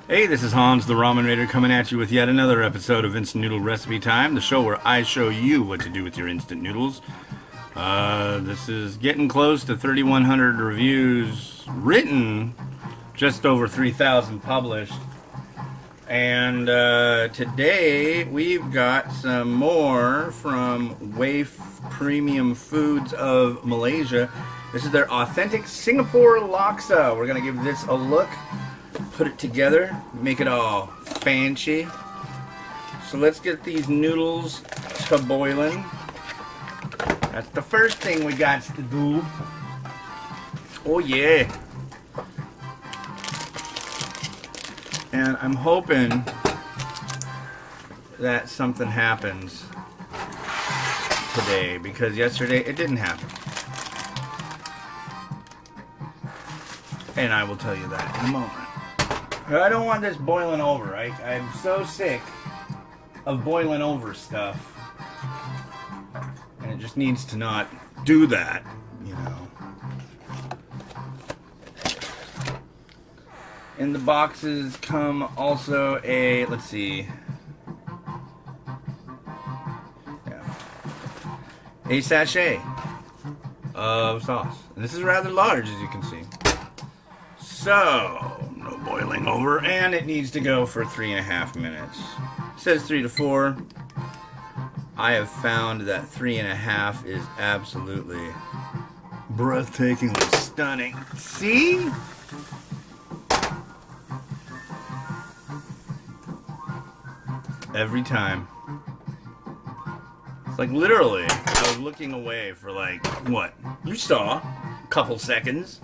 Hey, this is Hans, the Ramen Rater, coming at you with yet another episode of Instant Noodle Recipe Time, the show where I show you what to do with your instant noodles. This is getting close to 3,100 reviews written, just over 3,000 published. And today we've got some more from Waif Premium Foods of Malaysia. This is their authentic Singapore Laksa. We're going to give this a look. Put it together, make it all fancy. So let's get these noodles to boiling. That's the first thing we got to do. Oh yeah. And I'm hoping that something happens today, because yesterday it didn't happen. And I will tell you that in a moment. I don't want this boiling over. I'm so sick of boiling over stuff. And it just needs to not do that, you know. In the boxes come also a, let's see. Yeah. A sachet of sauce. And this is rather large, as you can see. So, no boiling over, and it needs to go for 3.5 minutes. It says 3 to 4. I have found that 3.5 is absolutely breathtakingly stunning. See? Every time. It's like literally, I was looking away for like, what? You saw a couple seconds.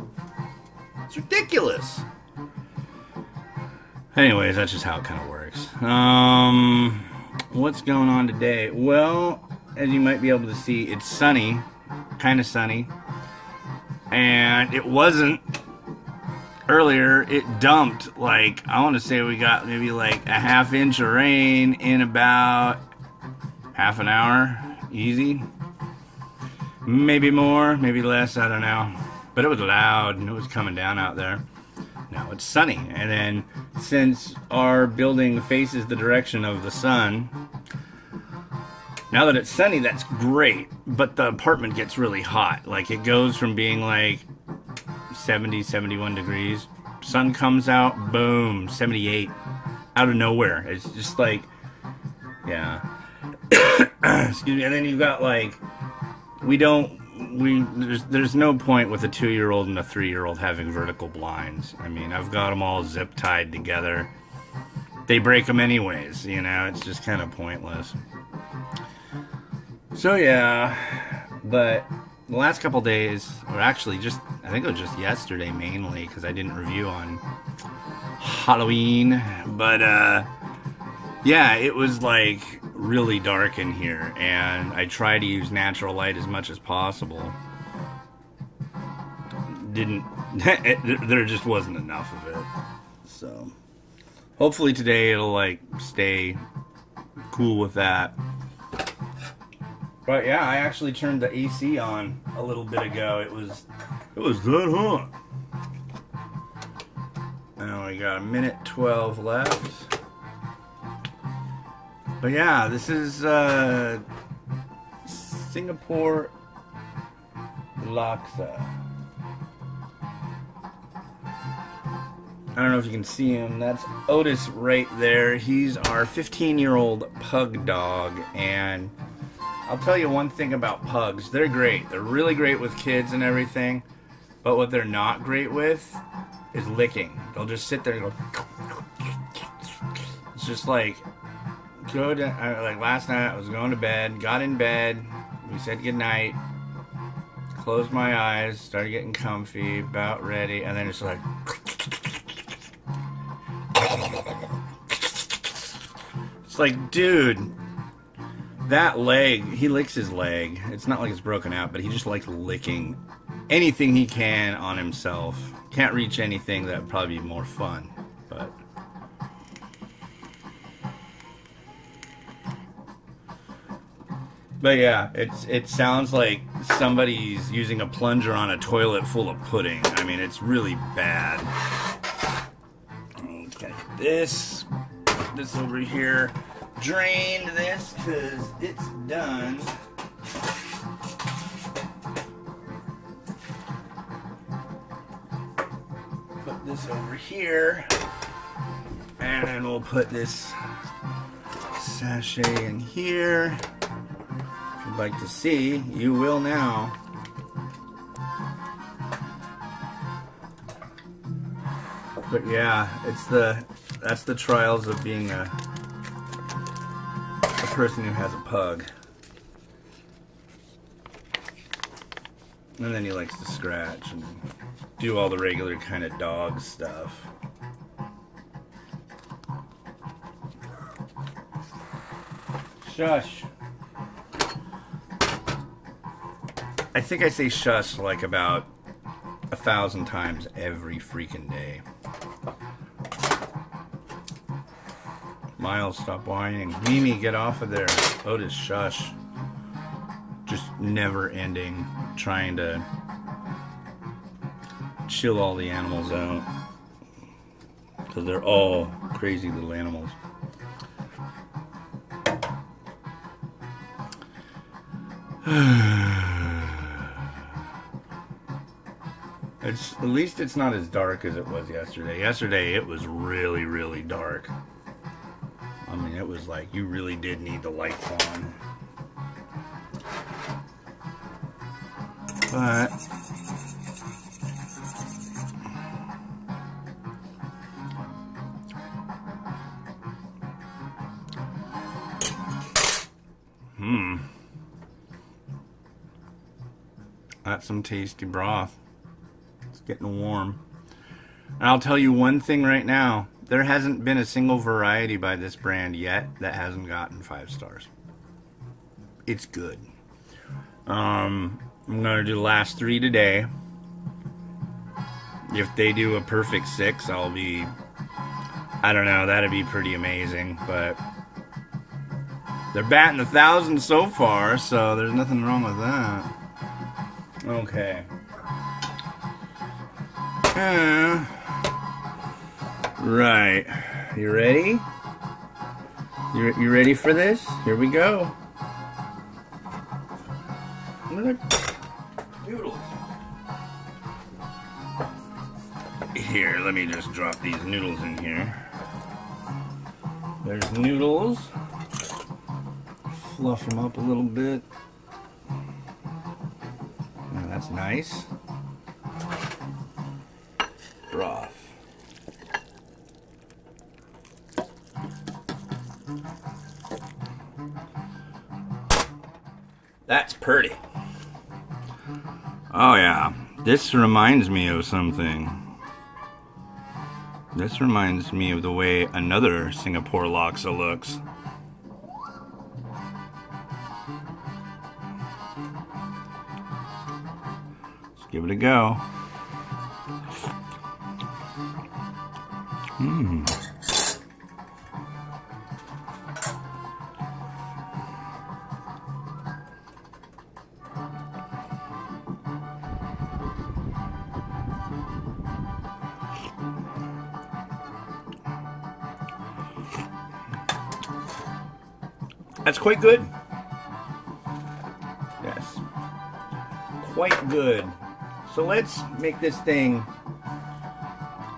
It's ridiculous. Anyways, that's just how it kind of works. What's going on today? Well, as you might be able to see, it's sunny. Kind of sunny. And it wasn't earlier. It dumped, like, I want to say we got maybe like a ½ inch of rain in about half an hour. Easy. Maybe more, maybe less, I don't know. But it was loud and it was coming down out there. Now it's sunny. And then since our building faces the direction of the sun, now that it's sunny, that's great. But the apartment gets really hot. Like it goes from being like 70, 71 degrees. Sun comes out, boom, 78. Out of nowhere. It's just like, yeah. Excuse me. And then you've got like, there's no point with a 2-year-old and a 3-year-old having vertical blinds. I mean, I've got them all zip tied together. They break them anyways, you know, it's just kind of pointless. So yeah, but the last couple days, or actually just, I think it was just yesterday mainly, because I didn't review on Halloween, but yeah, it was like really dark in here, and I try to use natural light as much as possible. There just wasn't enough of it. So hopefully today it'll like stay cool with that. But yeah, I actually turned the AC on a little bit ago. It was that hot. Now we got 1:12 left. But yeah, this is Singapore Laksa. I don't know if you can see him. That's Otis right there. He's our 15-year-old pug dog. And I'll tell you one thing about pugs. They're great. They're really great with kids and everything. But what they're not great with is licking. They'll just sit there and go. It's just like, like last night I was going to bed, got in bed, we said goodnight, closed my eyes, started getting comfy, about ready, and then it's like it's like, dude, that leg, he licks his leg. It's not like it's broken out, but he just likes licking anything he can on himself. Can't reach anything that would probably be more fun, But yeah, it sounds like somebody's using a plunger on a toilet full of pudding. I mean, it's really bad. Let's get this. Put this over here. Drained this because it's done. Put this over here. And then we'll put this sachet in here. If you'd like to see, you will now. But yeah, that's the trials of being a person who has a pug. And then he likes to scratch and do all the regular kind of dog stuff. Shush. I think I say shush like about 1,000 times every freaking day. Miles, stop whining. Mimi, get off of there. Otis, shush. Just never ending, trying to chill all the animals out. Because they're all crazy little animals. At least it's not as dark as it was yesterday. Yesterday it was really, really dark. I mean, it was like you really did need the lights on. But that's some tasty broth. It's getting warm. And I'll tell you one thing right now. There hasn't been a single variety by this brand yet that hasn't gotten 5 stars. It's good. I'm going to do the last 3 today. If they do a perfect 6, I'll be... I don't know, that'd be pretty amazing. But they're batting 1,000 so far, so there's nothing wrong with that. Okay. Right. You ready? You ready for this? Here we go. Noodles. Here, let me just drop these noodles in here. There's noodles. Fluff them up a little bit. Now that's nice. Broth. That's pretty. Oh yeah, this reminds me of something. This reminds me of the way another Singapore Laksa looks. Let's give it a go. That's quite good. Yes. Quite good. So let's make this thing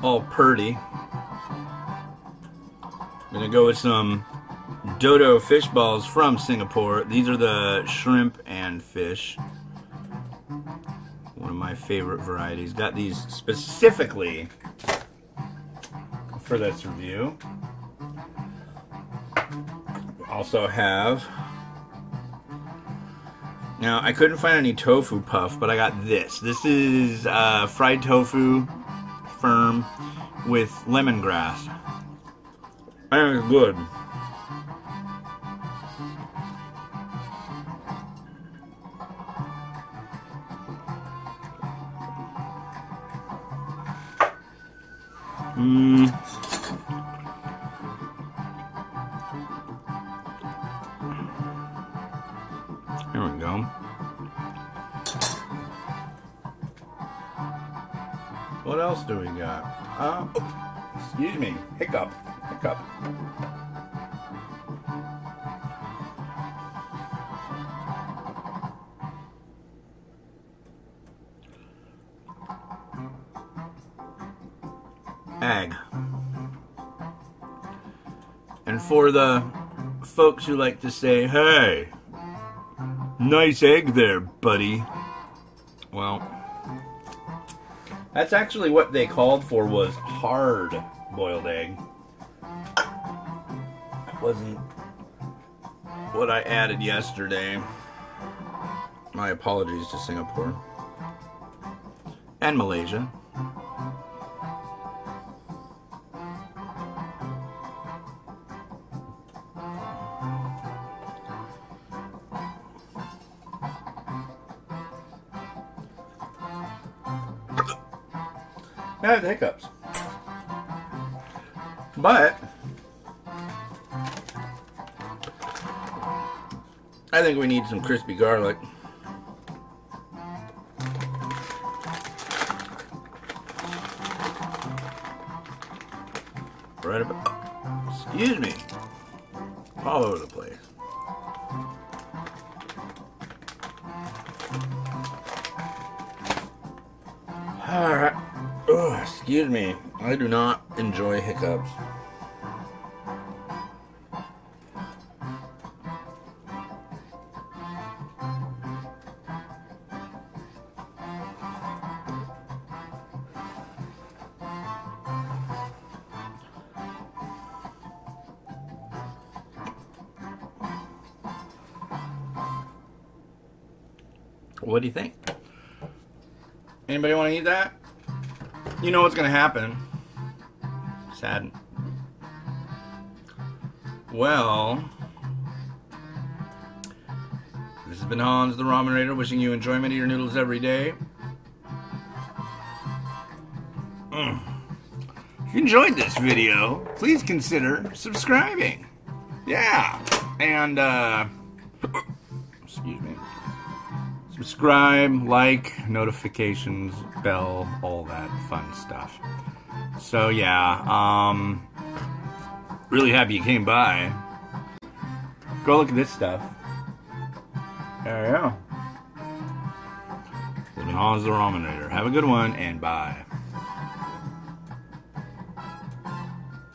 all purty. I'm gonna go with some dodo fish balls from Singapore. These are the shrimp and fish. One of my favorite varieties. Got these specifically for this review. Also have, now I couldn't find any tofu puff, but I got this. This is fried tofu firm with lemongrass. And it's good. Here we go. What else do we got? Excuse me, hiccup. cup. Egg. And for the folks who like to say, hey, nice egg there, buddy. Well, that's actually what they called for, was hard boiled egg. That wasn't what I added yesterday. My apologies to Singapore and Malaysia. I have the hiccups. But I think we need some crispy garlic. Right about, excuse me, all over the place. All right. Oh, excuse me. I do not enjoy hiccups. What do you think? Anybody want to eat that? You know what's going to happen. Sad. Well, this has been Hans the Ramen Rater, wishing you enjoyment of your noodles every day. If you enjoyed this video, please consider subscribing. Yeah. And, excuse me. Subscribe, like, notifications, bell, all that fun stuff. So yeah, really happy you came by. Go look at this stuff. There we go. This has been Hans the Ramen Rater. Have a good one, and bye.